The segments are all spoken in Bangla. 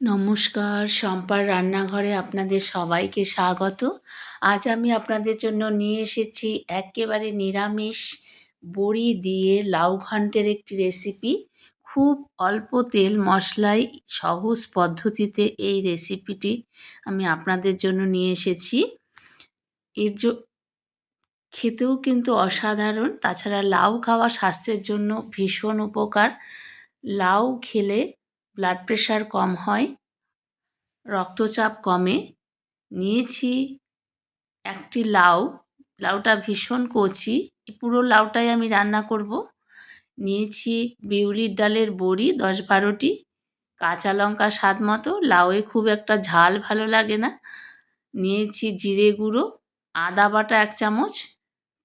নমস্কার, শম্পার রান্নাঘরে আপনাদের সবাইকে স্বাগত। আজ আমি আপনাদের জন্য নিয়ে এসেছি একেবারে নিরামিষ বড়ি দিয়ে লাউ ঘন্টের একটি রেসিপি। খুব অল্প তেল মশলায় সহজ পদ্ধতিতে এই রেসিপিটি আমি আপনাদের জন্য নিয়ে এসেছি। এর খেতেও কিন্তু অসাধারণ। তাছাড়া লাউ খাওয়া স্বাস্থ্যের জন্য ভীষণ উপকার। লাউ খেলে ব্লাড প্রেশার কম হয়, রক্তচাপ কমে। নিয়েছি একটি লাউ, লাউটা ভীষণ কচি, পুরো লাউটাই আমি রান্না করব। নিয়েছি বিউলির ডালের বড়ি 10-12টি, কাঁচা লঙ্কা স্বাদ মতো, লাউয়ে খুব একটা ঝাল ভালো লাগে না। নিয়েছি জিরে গুঁড়ো, আদা বাটা 1 চামচ,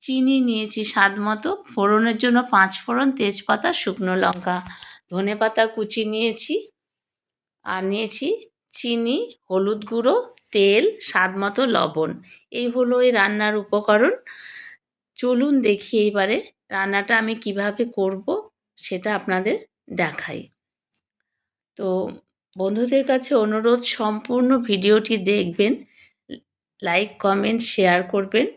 চিনি নিয়েছি স্বাদ মতো, ফোড়নের জন্য 5 ফোড়ন, তেজপাতা, শুকনো লঙ্কা, ধনেপাতা কুচি নিয়েছি, আর নিয়েছি চিনি, হলুদ গুঁড়ো, তেল, স্বাদ মতো লবণ। এই হলো এই রান্নার উপকরণ। চলুন দেখি এবারে রান্নাটা আমি কিভাবে করব সেটা আপনাদের দেখাই। তো বন্ধুদের কাছে অনুরোধ, সম্পূর্ণ ভিডিওটি দেখবেন, লাইক কমেন্ট শেয়ার করবেন,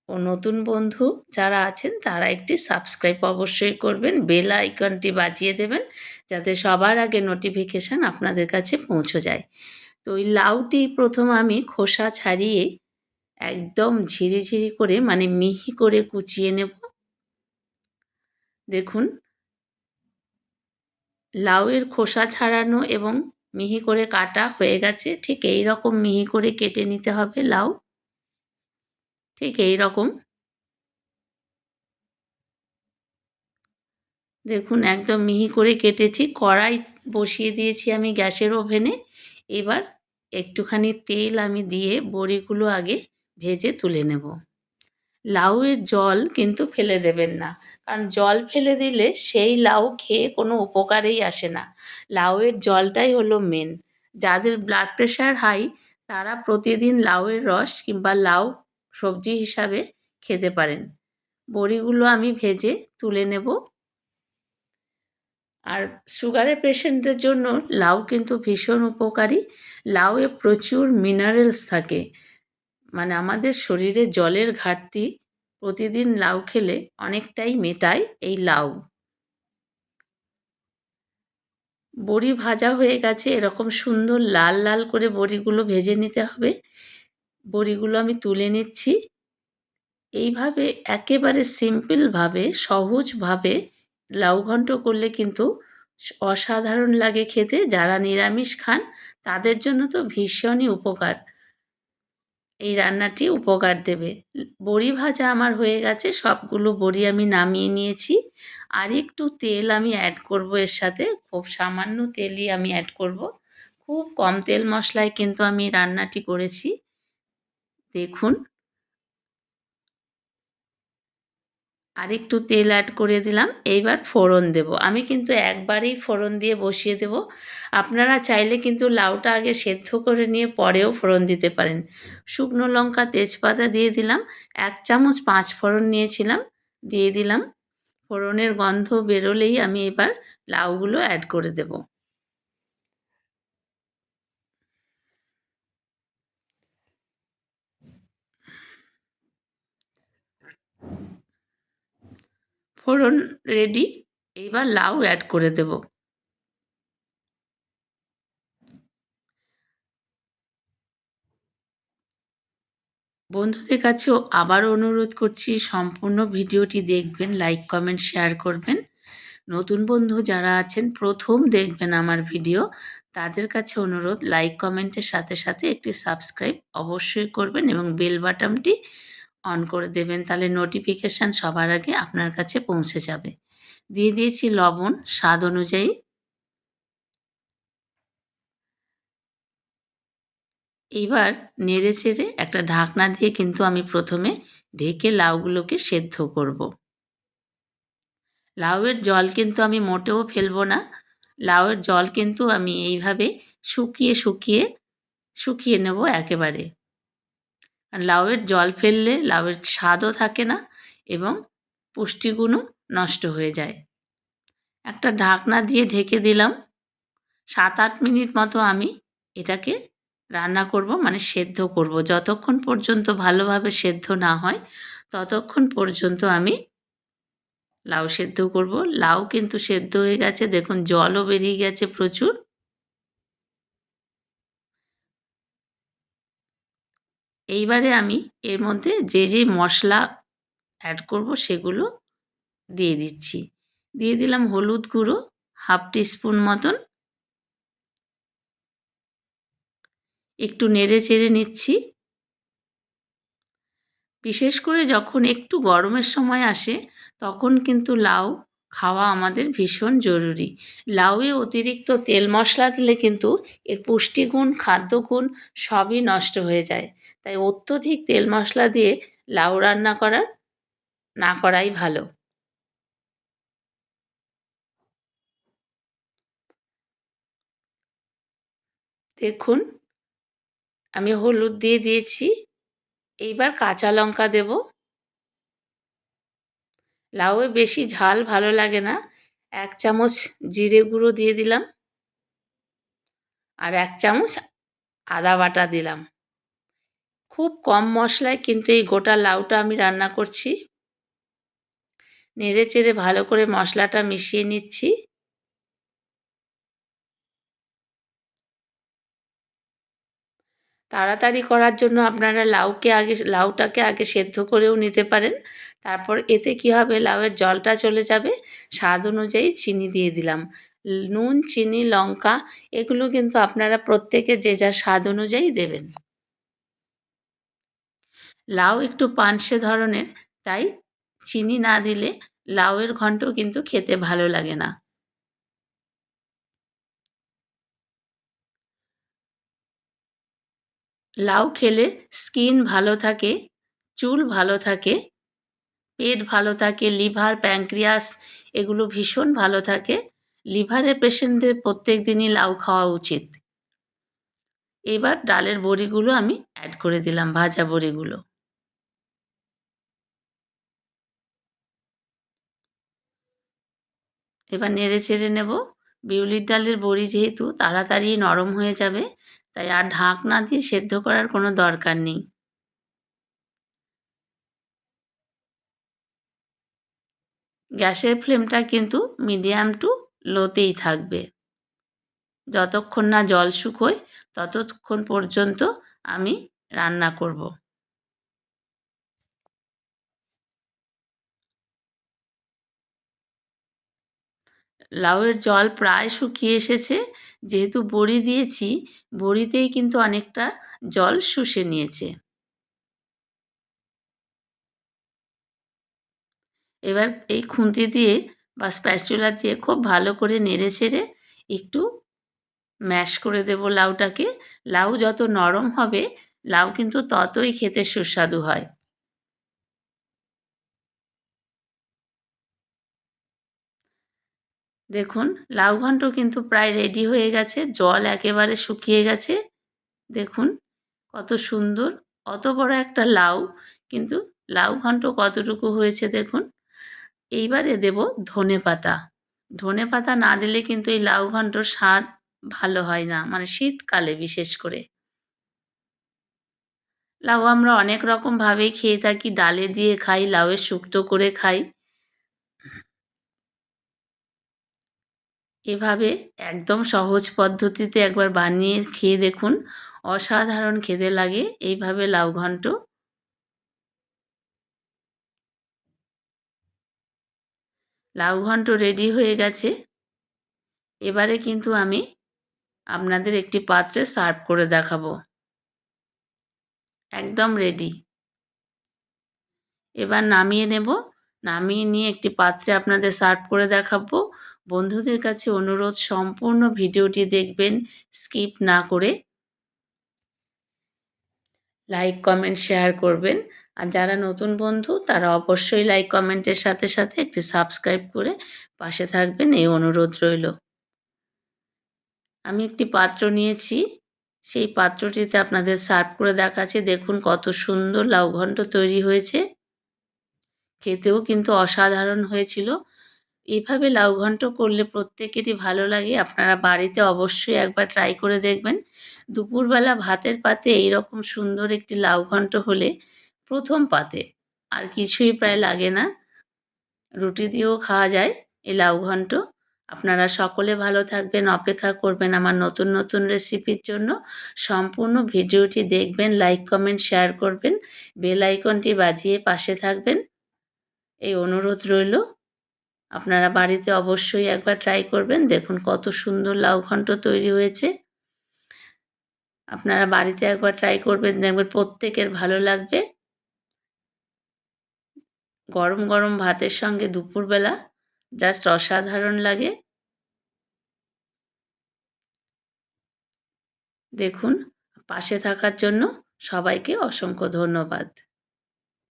ও নতুন বন্ধু যারা আছেন তারা একটি সাবস্ক্রাইব অবশ্যই করবেন, বেল আইকনটি বাজিয়ে দেবেন যাতে সবার আগে নোটিফিকেশান আপনাদের কাছে পৌঁছে যায়। তো ওই লাউটি প্রথম আমি খোসা ছাড়িয়ে একদম ঝিরিঝিরি করে, মানে মিহি করে কুচিয়ে নেব। দেখুন, লাউয়ের খোসা ছাড়ানো এবং মিহি করে কাটা হয়ে গেছে। ঠিক এই রকম মিহি করে কেটে নিতে হবে লাউ, ঠিক এই রকম। দেখুন একদম মিহি করে কেটেছি। কড়াই বসিয়ে দিয়েছি আমি গ্যাসের ওভেনে। এবার একটুখানি তেল আমি দিয়ে বড়িগুলো আগে ভেজে তুলে নেব। লাউয়ের জল কিন্তু ফেলে দেবেন না, কারণ জল ফেলে দিলে সেই লাউ খেয়ে কোনো উপকারেই আসে না। লাউয়ের জলটাই হলো মেন। যাদের ব্লাড প্রেশার হাই তারা প্রতিদিন লাউয়ের রস কিংবা লাউ সবজি হিসাবে খেতে পারেন। বড়িগুলো আমি ভেজে তুলে নেব। আর সুগারের পেশেন্টদের জন্য লাউ কিন্তু ভীষণ উপকারী। লাউয়ে প্রচুর মিনারেলস থাকে, মানে আমাদের শরীরে জলের ঘাটতি প্রতিদিন লাউ খেলে অনেকটাই মেটায় এই লাউ। বড়ি ভাজা হয়ে গেছে, এরকম সুন্দর লাল লাল করে বড়িগুলো ভেজে নিতে হবে। বড়িগুলো আমি তুলে নিচ্ছি। এইভাবে একেবারে সিম্পলভাবে, সহজভাবে লাউ ঘন্ট করলে কিন্তু অসাধারণ লাগে খেতে। যারা নিরামিষ খান তাদের জন্য তো ভীষণই উপকার, এই রান্নাটি উপকার দেবে। বড়ি ভাজা আমার হয়ে গেছে, সবগুলো বড়ি আমি নামিয়ে নিয়েছি। আর একটু তেল আমি অ্যাড করব এর সাথে, খুব সামান্য তেলই আমি অ্যাড করব। খুব কম তেল মশলায় কিন্তু আমি রান্নাটি করেছি। দেখুন, আর একটু তেল অ্যাড করে দিলাম। এইবার ফোড়ন দেব। আমি কিন্তু একবারেই ফোড়ন দিয়ে বসিয়ে দেব। আপনারা চাইলে কিন্তু লাউটা আগে সেদ্ধ করে নিয়ে পরেও ফোড়ন দিতে পারেন। শুকনো লঙ্কা, তেজপাতা দিয়ে দিলাম। 1 চামচ 5 ফোড়ন নিয়েছিলাম, দিয়ে দিলাম। ফোড়নের গন্ধ বেরোলেই আমি এবার লাউগুলো অ্যাড করে দেব। ফোড়ন রেডি, এইবার লাউ অ্যাড করে দেব। বন্ধুদের কাছেও আবারও অনুরোধ করছি, সম্পূর্ণ ভিডিওটি দেখবেন, লাইক কমেন্ট শেয়ার করবেন। নতুন বন্ধু যারা আছেন প্রথম দেখবেন আমার ভিডিও, তাদের কাছে অনুরোধ, লাইক কমেন্টের সাথে সাথে একটি সাবস্ক্রাইব অবশ্যই করবেন এবং বেল বাটনটি অন করে দেবেন, তাহলে নোটিফিকেশান সবার আগে আপনার কাছে পৌঁছে যাবে। দিয়ে দিয়েছি লবণ স্বাদ অনুযায়ী। এইবার নেড়ে চেড়ে একটা ঢাকনা দিয়ে কিন্তু আমি প্রথমে ঢেকে লাউগুলোকে সেদ্ধ করব। লাউয়ের জল কিন্তু আমি মোটেও ফেলবো না। লাউয়ের জল কিন্তু আমি এইভাবে শুকিয়ে শুকিয়ে শুকিয়ে নেব একেবারে। আর লাউয়ের জল ফেললে লাউয়ের স্বাদও থাকে না এবং পুষ্টিগুণও নষ্ট হয়ে যায়। একটা ঢাকনা দিয়ে ঢেকে দিলাম। 7-8 মিনিট মতো আমি এটাকে রান্না করব, মানে সেদ্ধ করব। যতক্ষণ পর্যন্ত ভালোভাবে সেদ্ধ না হয় ততক্ষণ পর্যন্ত আমি লাউ সেদ্ধ করব। লাউ কিন্তু সেদ্ধ হয়ে গেছে, দেখুন জলও বেরিয়ে গেছে প্রচুর। এইবারে আমি এর মধ্যে যে মশলা অ্যাড করব সেগুলো দিয়ে দিচ্ছি। দিয়ে দিলাম হলুদ গুঁড়ো 1/2 টিস্পুন মতন। একটু নেড়ে চেড়ে নিচ্ছি। বিশেষ করে যখন একটু গরমের সময় আসে তখন কিন্তু লাউ খাওয়া আমাদের ভীষণ জরুরি। লাউয়ে অতিরিক্ত তেল মশলা দিলে কিন্তু এর পুষ্টিগুণ, খাদ্যগুণ সবই নষ্ট হয়ে যায়। তাই অত্যধিক তেল মশলা দিয়ে লাউ রান্না না করাই ভালো। দেখুন আমি হলুদ দিয়ে দিয়েছি। এইবার কাঁচা লঙ্কা দেব। লাউয়ে বেশি ঝাল ভালো লাগে না। 1 চামচ জিরে গুঁড়ো দিয়ে দিলাম আর 1 চামচ আদা বাটা দিলাম। খুব কম মশলায় কিন্তু এই গোটা লাউটা আমি রান্না করছি। নেড়ে চেড়ে ভালো করে মশলাটা মিশিয়ে নিচ্ছি। তাড়াতাড়ি করার জন্য আপনারা লাউটাকে আগে সেদ্ধ করেও নিতে পারেন। তারপর এতে কী হবে, লাউয়ের জলটা চলে যাবে। স্বাদ অনুযায়ী চিনি দিয়ে দিলাম। নুন, চিনি, লঙ্কা এগুলো কিন্তু আপনারা প্রত্যেকে যে যার স্বাদ অনুযায়ী দেবেন। লাউ একটু পানসে ধরনের, তাই চিনি না দিলে লাউয়ের ঘন্ট কিন্তু খেতে ভালো লাগে না। লাউ খেলে স্কিন ভালো থাকে, চুল ভালো থাকে, পেট ভালো থাকে, লিভার, প্যানক্রিয়াস এগুলো ভীষণ ভালো থাকে। লিভারের পেশেন্টদের প্রত্যেক দিনই লাউ খাওয়া উচিত। এবার ডালের বড়িগুলো আমি অ্যাড করে দিলাম, ভাজা বড়িগুলো। এবার নেড়ে চেড়ে নেব। বিউলির ডালের বড়ি যেহেতু তাড়াতাড়ি নরম হয়ে যাবে, তাই আর ঢাকনা দিয়ে সেদ্ধ করার কোনো দরকার নেই। গ্যাসের ফ্লেমটা কিন্তু মিডিয়াম টু লোতেই থাকবে। যতক্ষণ না জল শুকোয় ততক্ষণ পর্যন্ত আমি রান্না করব। লাউয়ের জল প্রায় শুকিয়ে এসেছে। যেহেতু বড়ি দিয়েছি, বড়িতেই কিন্তু অনেকটা জল শুষে নিয়েছে। এবার এই খুন্তি দিয়ে বা স্প্যাচুলা দিয়ে খুব ভালো করে নেড়েচেড়ে একটু ম্যাশ করে দেব লাউটাকে। লাউ যত নরম হবে, লাউ কিন্তু ততই খেতে সুস্বাদু হয়। দেখুন লাউ ঘন্ট কিন্তু প্রায় রেডি হয়ে গেছে। জল একেবারে শুকিয়ে গেছে। দেখুন কত সুন্দর, অত বড় একটা লাউ, কিন্তু লাউ ঘন্ট কতটুকু হয়েছে দেখুন। এইবারে দেব ধনেপাতা। ধনেপাতা না দিলে কিন্তু এই লাউ ঘন্টর স্বাদ ভালো হয় না, মানে শীতকালে বিশেষ করে। লাউ আমরা অনেক রকমভাবেই খেয়ে থাকি। ডালে দিয়ে খাই, লাউয়ের শুক্তো করে খাই। এভাবে একদম সহজ পদ্ধতিতে একবার বানিয়ে খেয়ে দেখুন, অসাধারণ খেতে লাগে এইভাবে লাউ ঘন্ট। লাউ ঘন্ট রেডি হয়ে গেছে। এবারে কিন্তু আমি আপনাদের একটি পাত্রে সার্ভ করে দেখাবো। একদম রেডি। এবার নামিয়ে নেব। নামিয়ে নিয়ে একটি পাত্রে আপনাদের সার্ভ করে দেখাবো। বন্ধুদের কাছে অনুরোধ, সম্পূর্ণ ভিডিওটি দেখবেন স্কিপ না করে। লাইক, কমেন্ট, শেয়ার করবেন। আর যারা নতুন বন্ধু তারা অবশ্যই লাইক, কমেন্টের সাথে সাথে একটি সাবস্ক্রাইব করে পাশে থাকবেন, এই অনুরোধ রইল। আমি একটি পাত্র নিয়েছি, সেই পাত্রটিতে আপনাদের সার্ভ করে দেখাচ্ছি। দেখুন কত সুন্দর লাউ ঘন্ট তৈরি হয়েছে। খেতেও কিন্তু অসাধারণ হয়েছিল। এভাবে লাউ ঘন্ট করলে প্রত্যেকেরই ভালো লাগে। আপনারা বাড়িতে অবশ্যই একবার ট্রাই করে দেখবেন। দুপুরবেলা ভাতের পাতে এইরকম সুন্দর একটি লাউ ঘন্ট হলে ১ম পাতে আর কিছুই প্রায় লাগে না। রুটি দিয়েও খাওয়া যায় এই লাউ ঘন্ট। আপনারা সকলে ভালো থাকবেন, অপেক্ষা করবেন আমার নতুন নতুন রেসিপির জন্য। সম্পূর্ণ ভিডিওটি দেখবেন, লাইক, কমেন্ট, শেয়ার করবেন, বেল আইকনটি বাজিয়ে পাশে থাকবেন। এই অনুরোধ রইল। আপনারা বাড়িতে অবশ্যই একবার ট্রাই করবেন। দেখুন কত সুন্দর লাউ ঘন্ট তৈরি হয়েছে। আপনারা বাড়িতে একবার ট্রাই করবেন, দেখবেন প্রত্যেকের ভালো লাগবে। গরম গরম ভাতের সঙ্গে দুপুরবেলা জাস্ট অসাধারণ লাগে। দেখুন, পাশে থাকার জন্য সবাইকে অসংখ্য ধন্যবাদ।